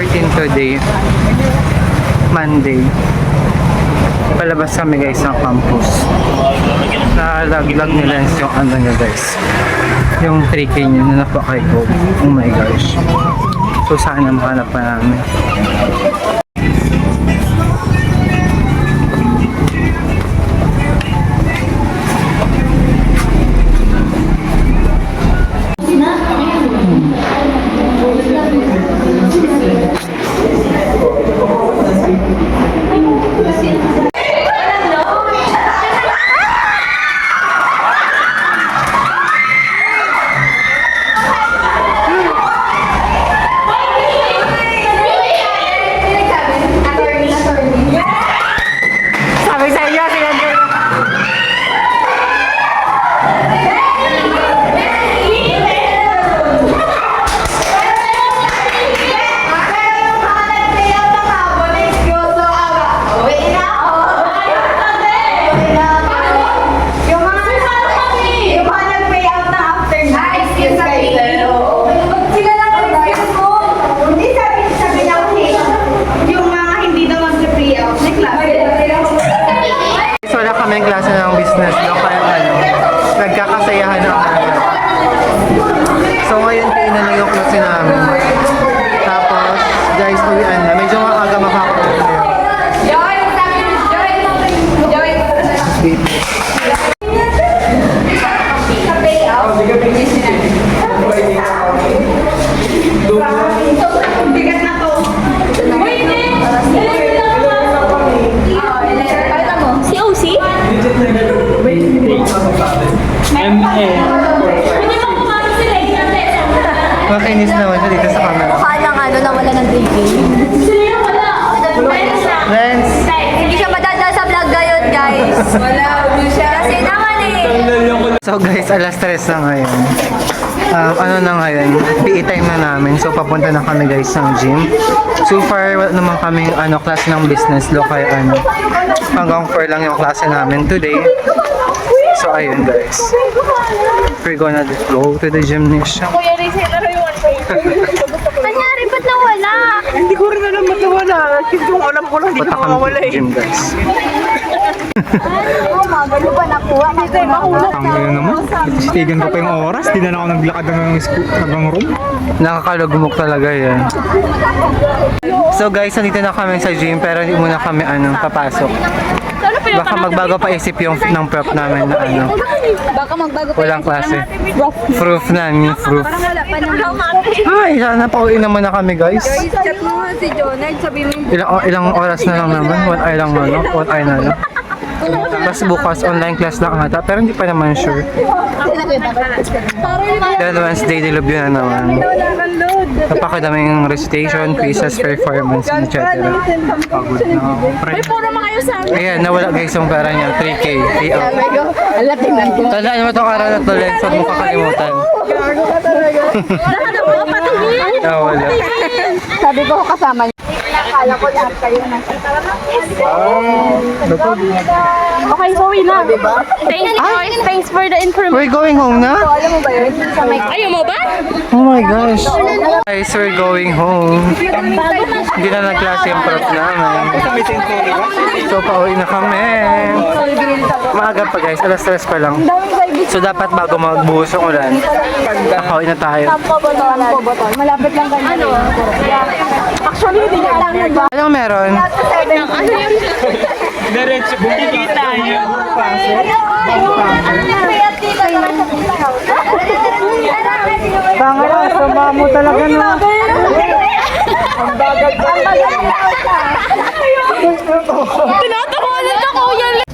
14 today, Monday. Palabas kami guys ng campus. Nalaglag nila yung ano nyo guys, yung 3K nyo na napakay ko. Oh my gosh. So sana mahanap pa namin. Kaming klase ng business no, kaya ano, nagkakasayahan na kami. So ngayon kainan na yung klase namin. Tapos guys, uwian na. Medyo maaga makakaroon na yun. Bigat na to. Makinis naman siya dito sa camera. Mukha lang ano, nawala ng 3K. Friends! Hindi siya madadala sa vlog ngayon, guys. Wala, hindi siya. Kasi naman eh. So guys, alas 3 na ngayon. Ano na ngayon, PE time na namin. So papunta na kami guys ng gym. So far, wala naman kami klase ng business lo kaya hanggang 4 lang yung klase namin today. So ayun guys, we're gonna go to the gymnasium. Kuya Rizal, ano yung 1.5? Kanyari, ba't nawala? Hindi ko rin alam ba't nawala. Yung alam ko lang, hindi Punta ko kami mawala to the eh. gym guys. Oh, magano ba nakuha? Ang ngayon naman, titigan ko pa yung oras, di na ako naglakad hanggang room. Nakakalugmok talaga yan. So guys, nandito na kami sa gym pero hindi muna kami papasok. Baka magbago pa isip yung ng prop namin na Baka magbago pa. walang klase. Proof na, new proof. Wala pa naman. Ay, sana pauwi naman na kami guys. Chat mo nga si Jonah, sabi mo Ilang oras na lang naman, 1 hour lang 1 hour na lang. Tapos bukas online class lang ata, pero hindi pa naman sure. Then Wednesday, dilubyo na naman. Napakadaming recitation, quizzes, performance, etc. Pagod na ako. Pre, Ayan, nawala guys yung pera niya, 3K, payout. Tandaan mo itong araw na to, Len, huwag mo kakalimutan. Nawala. Sabi ko kasama niya. Akala ko lahat kayo nasa. Okay, so we na. Thanks, boys. Thanks for the information. We're going home na? Alam mo ba yun? Sa may... Ayaw mo ba? Oh my gosh. Guys, we're going home. Hindi na nagklase yung prop namin. So, pauwi na kami. Maaga pa guys, alas 3 pa lang. So, dapat bago magbuhos yung ulan, nakauwi na tayo. Malapit lang kanya. Ano? Actually, hindi niya alam na ba? Anong meron? Ano yung... diretso, bumikita niyo. Tanga, sama mo talaga na. Ang bagal pa. Tinatawanan ka, Kuya Rizal.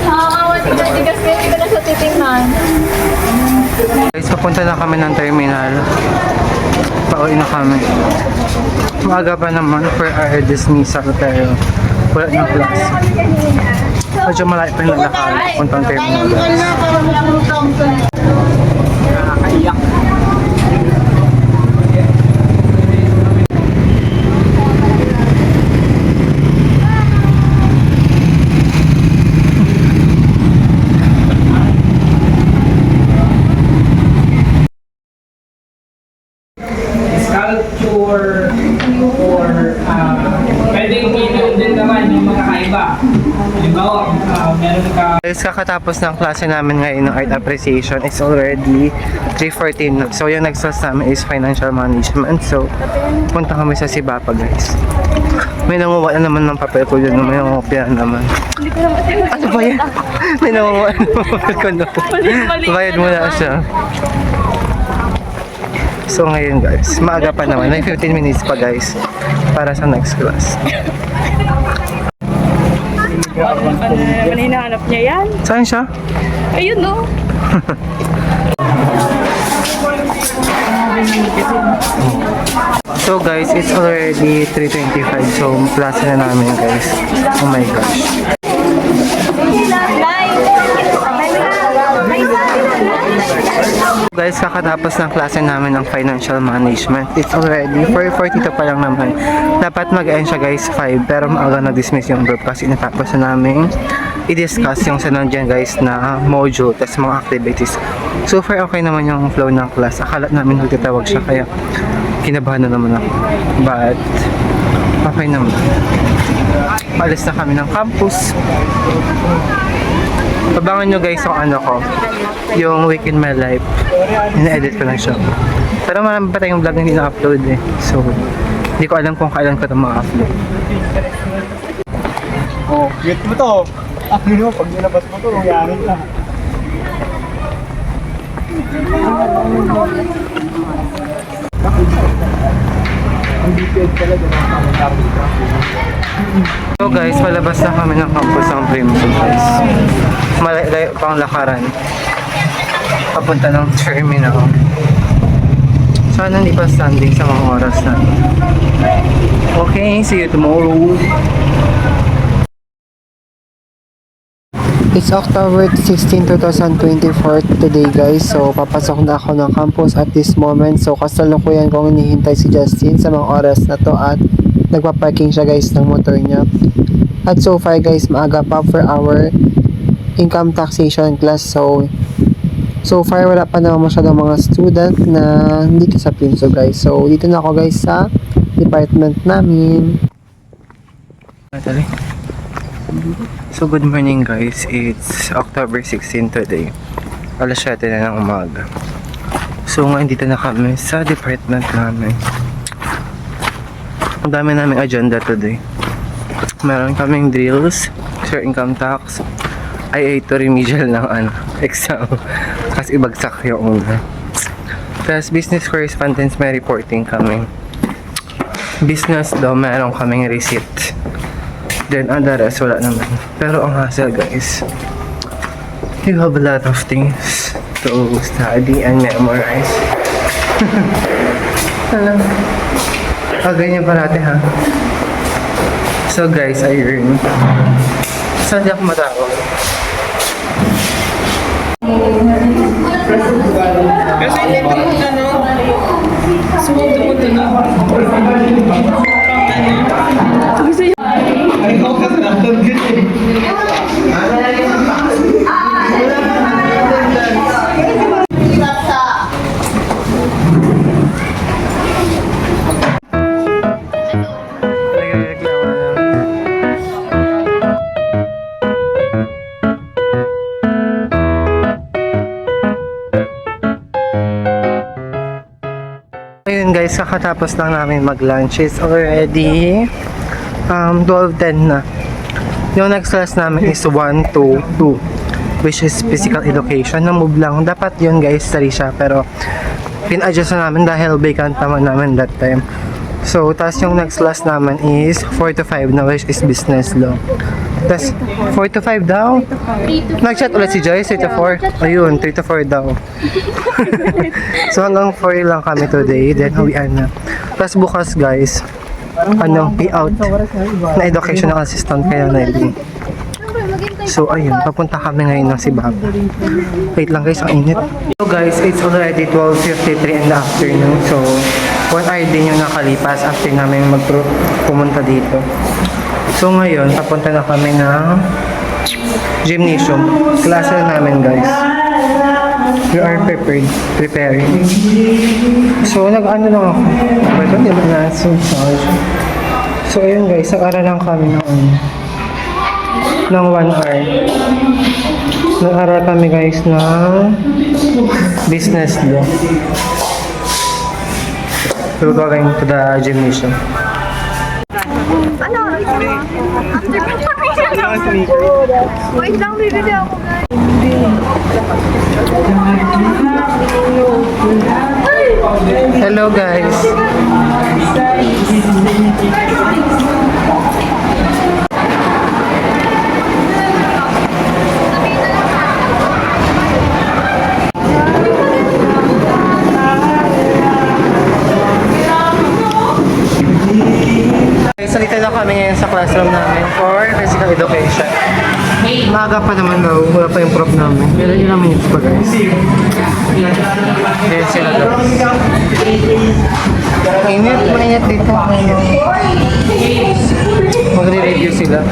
Nakakawa, tigas-tigas ko. Hindi ko na sa titingnan. Guys, papunta na kami ng terminal. Pauwi na kami. Maaga pa naman for our dismissal pero wala ng class. Medyo malayo pa yung lalakad puntang terminal. Nakakaiyak. Guys, kakatapos ng klase namin ngayon ng art appreciation, it's already 3:14 na. So, yung next class namin is financial management. So, punta kami sa Sibapa, guys. May nanguha na naman ng papel ko dyan. May nanguha na naman. Ano ba yan? May nanguha na naman ko na. Bayad mo na siya. So, ngayon, guys, maaga pa naman. May 15 minutes pa, guys, para sa next class. Ano hinahanap niya yan? Saan siya? Ayun no. So guys, it's already 3:25. So, klase na namin, guys. Oh my gosh. Guys, kakatapos ng klase namin ng financial management. It's already 4:42 pa lang naman. Dapat mag-end siya, guys, 5. Pero maaga na-dismiss yung group kasi natapos na namin i-discuss yung sunod dyan, guys, na module, tas mga activities. So far, okay naman yung flow ng class. Akala namin magtatawag siya, kaya kinabahan na naman ako. But, okay naman. Alis na kami ng campus. Abangan nyo, guys, yung ano ko, yung Week in My Life. Ina-edit ko lang siya. Pero marami pa tayong vlog na hindi na-upload eh. So, hindi ko alam kung kailan ko ito ma-upload. Oh, get mo to. Ano, pag nilabas mo to, nangyari na. Ang detailed pala din ang komentar dito. So guys, palabas na kami ng campus ng Primson, guys. Malayo pang lakaran. Papunta ng terminal. Sana hindi pa standing sa mga oras na. Okay, see you tomorrow. It's October 16, 2024 today, guys. So, papasok na ako ng campus at this moment. So, kasalukuyan kong hinihintay si Justin sa mga oras na to at nagpa-parking siya, guys, ng motor niya. At so far, guys, maaga pa for our income taxation class. So far, wala pa naman masyadong mga student na dito sa Pinso, guys. So, dito na ako, guys, sa department namin. So, good morning, guys. It's October 16 today. Alas 7 na ng umaga. So, ngayon dito na kami sa department namin. Ang dami naming agenda today. Meron kaming drills, share income tax, IA to remedial ng exam. Kasi ibagsak yung una. Tapos, business correspondence, may reporting kami. Business daw, meron kaming receipt. Then, the rest, wala naman. Pero ang hassle, guys, you have a lot of things to study and memorize. Alam. Ganyan parati, ha? So, guys, ayun. Saan di ako matawag? Kasi hindi pa mo ano. Sumunod mo doon. Gusto yun. Ayun, guys, kakatapos lang namin mag-lunch. It's already 12:10 na. Yung next class namin is 1 to 2, which is physical education. Na-move lang. Dapat yun, guys, sari siya. Pero pin-adjust na namin dahil vacant naman namin that time. So, tas yung next class namin is 4 to 5 na, which is business law. Tas 4 to 5 daw. Nag-chat ulit si Joyce, 3 to 4. Ayun, 3 to 4 daw. So, hanggang 4 lang kami today. Then, uwian na. Tas bukas, guys, payout na educational assistant kaya na yun. So, ayun, papunta kami ngayon ng Sibapa. Wait lang, guys, ang init. So, guys, it's already 12:53 in the afternoon. So, 1 hour din yung nakalipas after namin pumunta dito. So, ngayon, papunta na kami ng gymnasium. Klase na namin, guys. We are preparing. So, nag-ano lang ako. Ito, di ba na? So, ayun, guys, nag-ara lang kami ng 1 hour. Nag-aral kami guys ng business law. We're going to the gymnasium. Wait lang, bibili ako guys. Hello guys. Salita na kami ngayon sa classroom namin for physical education. Maaga pa naman daw, wala pa yung prof namin. Pero ilang minutes pa guys. Yan sila daw. Mainit dito. Magre-review sila.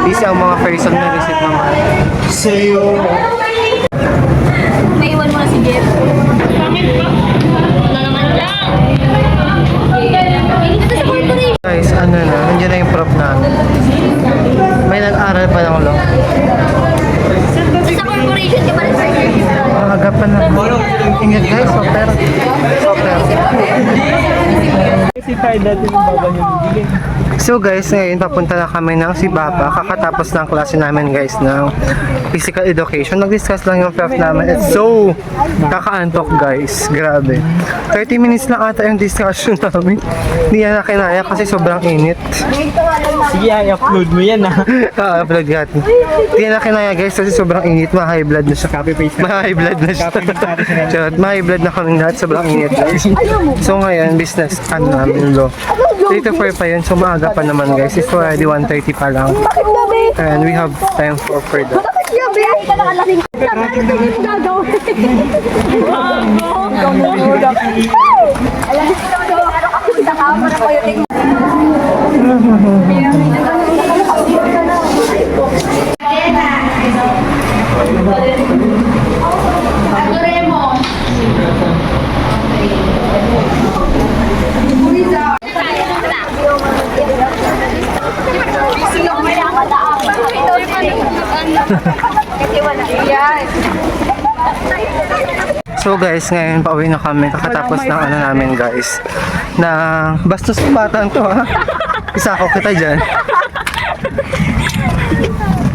Busy ang mga person na visit naman. Naiwan mo na si Jeff. Wala naman lang. Guys, ano na, nandiyan na yung prof namin. May nag-aral pa ng law. Sa corporation, di ba rin sir? Maaga pa na. Ingat guys, software. So guys, ngayon papunta na kami ng Sibaba. Kakatapos ng klase namin guys ng physical education. Nag-discuss lang yung prof namin. It's so kakaantok guys. Grabe. 30 minutes lang ata yung discussion namin. Hindi yan na kinaya kasi sobrang init. Sige, i-upload mo yan ha. Upload natin. Hindi yan na kinaya guys kasi sobrang init. Ma-high blood na siya. Copy-paste na. Ma-high blood na siya. Charot, ma-high blood na kaming lahat. Sobrang init guys. So ngayon, business ano namin lo. 3 to 4 pa yun. So maaga pa naman guys. It's already 1:30 pa lang. Bakit gabi? And we have time for that. Bakit gabi? Ay, ka nakalasing. Bakit gagawin? Alam mo naman daw, ano kasi sa camera ko yun. So guys, ngayon pauwi na kami. Kakatapos ng ano namin guys. Na bastos ng batang to ha. Isa ako kita dyan.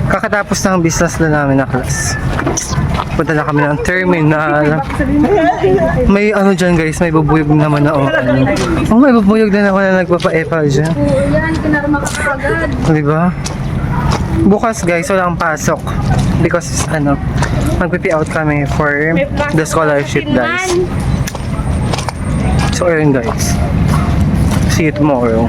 Kakatapos ng business na namin na class. Punta na kami ng terminal. May ano dyan guys, may bubuyog naman na ano. Oh, may bubuyog na naman na nagpapa-epal dyan. Yan, kinarma ka agad. Diba? Bukas guys, walang pasok. Because ano, mag-PP out kami for the scholarship guys. So ayun guys. See you tomorrow.